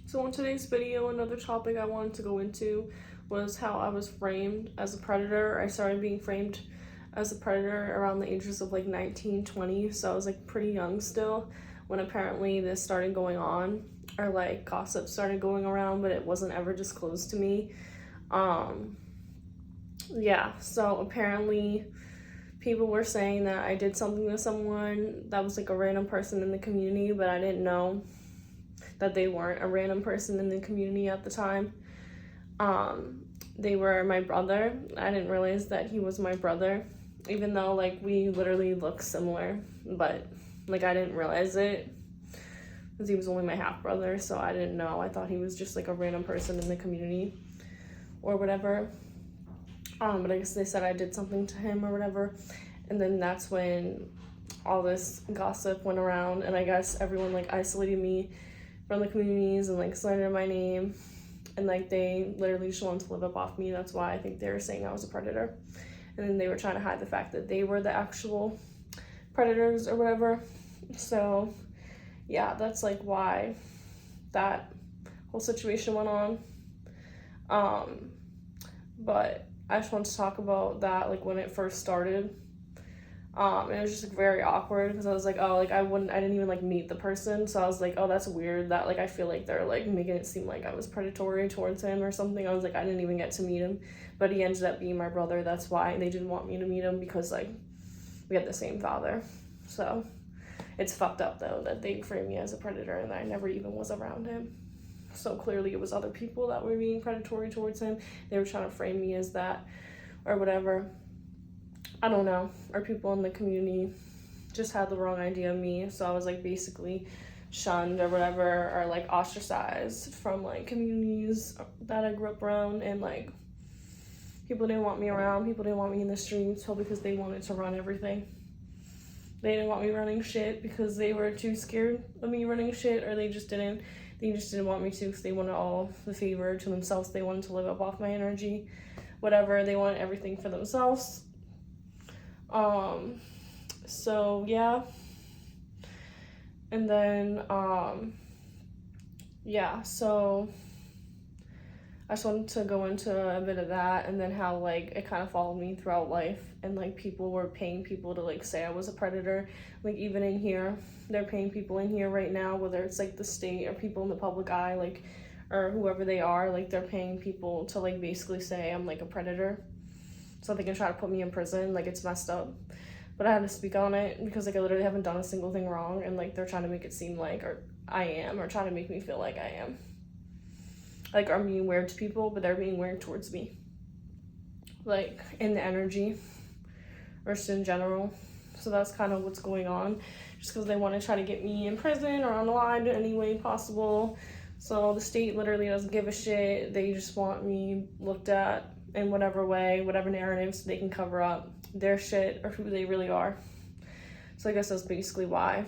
So in today's video, another topic I wanted to go into was how I was framed as a predator. I started being framed as a predator around the ages of like 19, 20, so I was like pretty young still when apparently this started going on, or like gossip started going around, but it wasn't ever disclosed to me. Yeah, so apparently people were saying that I did something to someone that was like a random person in the community, but I didn't know that they weren't a random person in the community at the time. They were my brother. I didn't realize that he was my brother, even though like we literally look similar, but like I didn't realize it because he was only my half brother, so I didn't know. I thought he was just like a random person in the community or whatever. But I guess they said I did something to him or whatever, and then that's when all this gossip went around, and I guess everyone like isolated me from the communities and like slandered my name, and like they literally just wanted to live up off me. That's why I think they were saying I was a predator, and then they were trying to hide the fact that they were the actual predators or whatever. So yeah, that's like why that whole situation went on. But I just wanted to talk about that, like when it first started. It was just like very awkward because I was like, oh, like I didn't even like meet the person, so I was like, oh, that's weird that like I feel like they're like making it seem like I was predatory towards him or something. I was like, I didn't even get to meet him, but he ended up being my brother. That's why they didn't want me to meet him, because like we had the same father. So it's fucked up though that they framed me as a predator and I never even was around him. So clearly it was other people that were being predatory towards him. They were trying to frame me as that or whatever. I don't know, or people in the community just had the wrong idea of me, so I was like basically shunned or whatever, or like ostracized from like communities that I grew up around, and like people didn't want me around, people didn't want me in the streets, all because they wanted to run everything. They didn't want me running shit because they were too scared of me running shit, or they just didn't want me to because they wanted all the favor to themselves. They wanted to live up off my energy, whatever. They wanted everything for themselves. So yeah, and then yeah, so I just wanted to go into a bit of that, and then how like it kind of followed me throughout life, and like people were paying people to like say I was a predator. Like even in here, they're paying people in here right now, whether it's like the state or people in the public eye, like, or whoever they are, like they're paying people to like basically say I'm like a predator, so they can try to put me in prison. Like it's messed up, but I had to speak on it because like I literally haven't done a single thing wrong, and like they're trying to make it seem like, or I am, or trying to make me feel like I am, like I'm being weird to people, but they're being weird towards me, like in the energy or just in general. So that's kind of what's going on, just because they want to try to get me in prison or on the line in any way possible. So the state literally doesn't give a shit. They just want me looked at in whatever way, whatever narratives they can cover up their shit or who they really are. So I guess that's basically why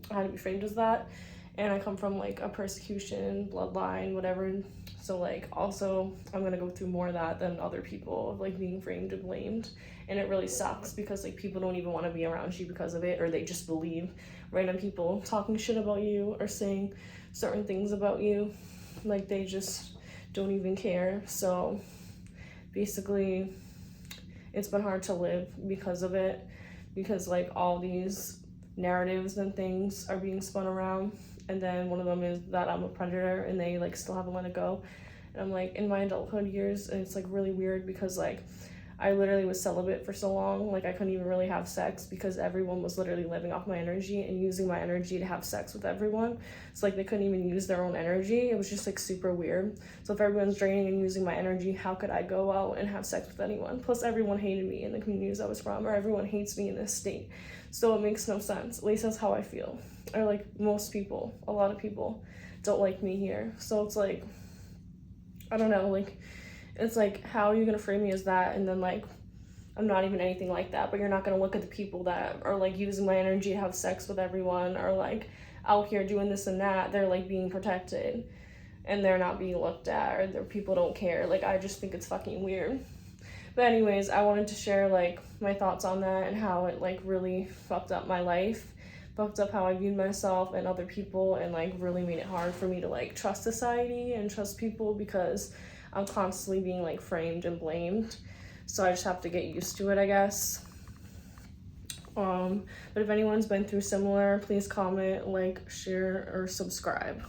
I had to be framed as that. And I come from like a persecution bloodline, whatever. So like also I'm gonna go through more of that than other people of like being framed and blamed. And it really sucks because like people don't even want to be around you because of it, or they just believe random people talking shit about you or saying certain things about you. Like they just don't even care. So basically it's been hard to live because of it, because like all these narratives and things are being spun around, and then one of them is that I'm a predator, and they like still haven't let it go. And I'm like in my adulthood years, and it's like really weird because like I literally was celibate for so long, like I couldn't even really have sex because everyone was literally living off my energy and using my energy to have sex with everyone. So like they couldn't even use their own energy. It was just like super weird. So if everyone's draining and using my energy, how could I go out and have sex with anyone? Plus everyone hated me in the communities I was from, or everyone hates me in this state. So it makes no sense. At least that's how I feel. Or like most people, a lot of people don't like me here. So it's like, I don't know, like it's like, how are you gonna frame me as that, and then like I'm not even anything like that, but you're not gonna look at the people that are like using my energy to have sex with everyone, or like out here doing this and that. They're like being protected and they're not being looked at, or their people don't care. Like I just think it's fucking weird. But anyways, I wanted to share like my thoughts on that and how it like really fucked up my life. fucked up how I viewed myself and other people, and like really made it hard for me to like trust society and trust people because I'm constantly being like framed and blamed. So I just have to get used to it, I guess. But if anyone's been through similar, please comment, like, share, or subscribe.